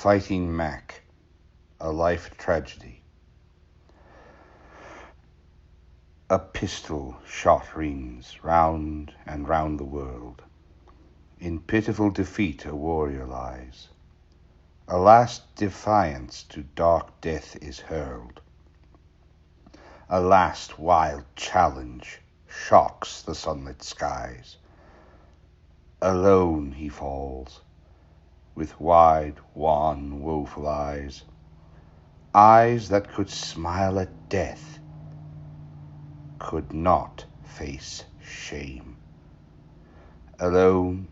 Fighting Mac, A Life Tragedy. A pistol shot rings round and round the world. In pitiful defeat a warrior lies. A last defiance to dark death is hurled. A last wild challenge shocks the sunlit skies. Alone he falls, with wide, wan, woeful eyes. Eyes that could smile at death, could not face shame. Alone,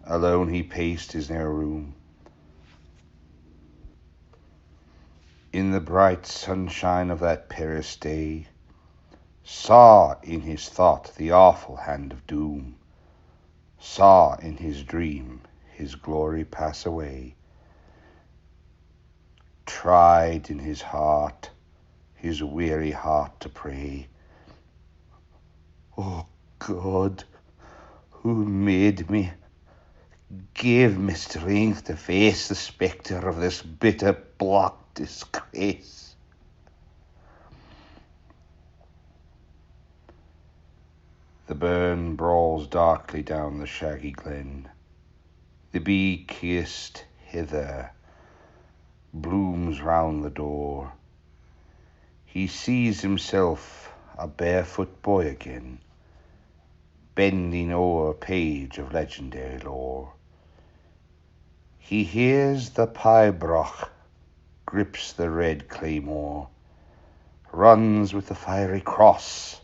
alone he paced his narrow room. In the bright sunshine of that Paris day, saw in his thought the awful hand of doom, saw in his dream his glory pass away. Tried in his heart, his weary heart to pray, "Oh God, who made me, give me strength to face the spectre of this bitter black disgrace." The burn brawls darkly down the shaggy glen. The bee kissed hither blooms round the door. He sees himself a barefoot boy again, bending o'er a page of legendary lore. He hears the pibroch, grips the red claymore, runs with the fiery cross,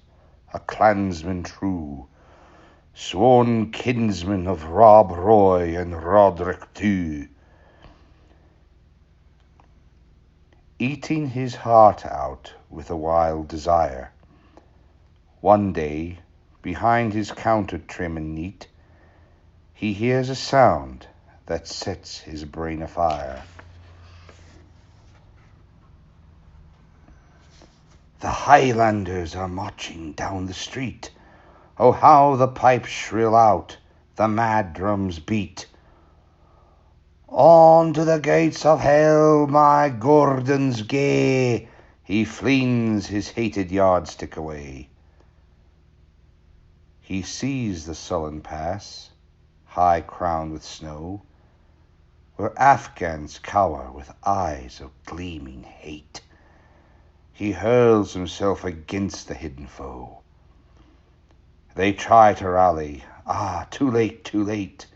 a clansman true, sworn kinsman of Rob Roy and Roderick Dhu. Eating his heart out with a wild desire, one day, behind his counter trim and neat, he hears a sound that sets his brain afire. The Highlanders are marching down the street. Oh, how the pipes shrill out, the mad drums beat. On to the gates of hell, my Gordons gay! He flings his hated yardstick away. He sees the sullen pass, high crowned with snow, where Afghans cower with eyes of gleaming hate. He hurls himself against the hidden foe. They try to rally, too late, too late.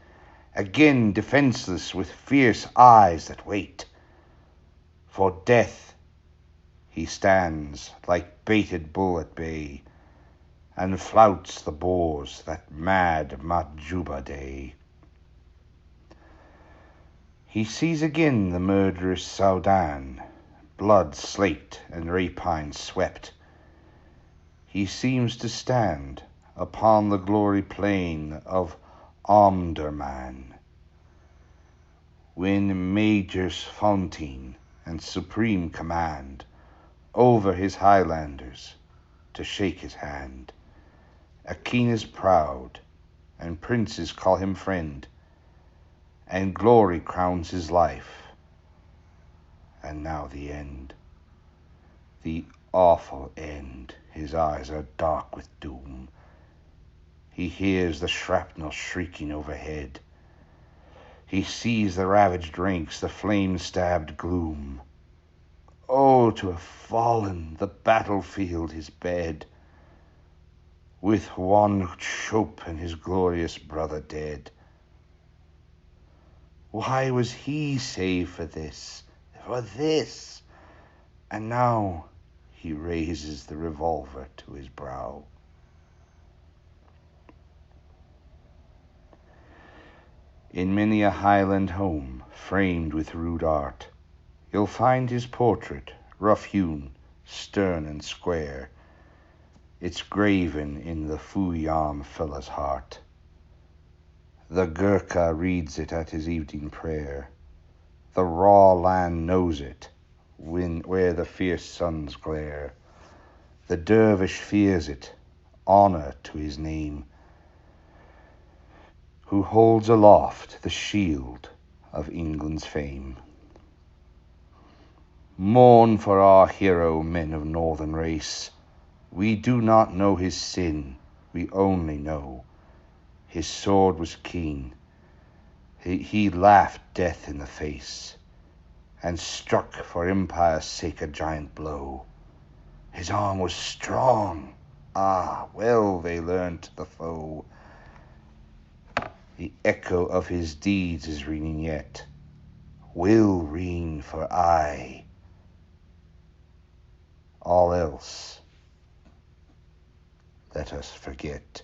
Again defenseless with fierce eyes that wait. For death he stands like baited bull at bay, and flouts the Boers that mad Majuba day. He sees again the murderous Soudan, blood slaked and rapine swept. He seems to stand upon the glory plain of Omdurman, when Majors Fontaine and supreme command over his Highlanders to shake his hand. A king is proud, and princes call him friend, and glory crowns his life. And now the end, the awful end. His eyes are dark with doom. He hears the shrapnel shrieking overhead. He sees the ravaged ranks, the flame-stabbed gloom. Oh, to have fallen, the battlefield his bed, with one Chope and his glorious brother dead. Why was he saved for this? For this? And now he raises the revolver to his brow. In many a Highland home, framed with rude art, you'll find his portrait, rough-hewn, stern and square. It's graven in the Fuyam fellah's heart. The Gurkha reads it at his evening prayer. The raw land knows it, where the fierce suns glare. The dervish fears it, honor to his name, who holds aloft the shield of England's fame. Mourn for our hero, men of northern race. We do not know his sin, we only know his sword was keen. He laughed death in the face, and struck for empire's sake a giant blow. His arm was strong, well they learned the foe. The echo of his deeds is ringing yet, will ring for aye. All else let us forget.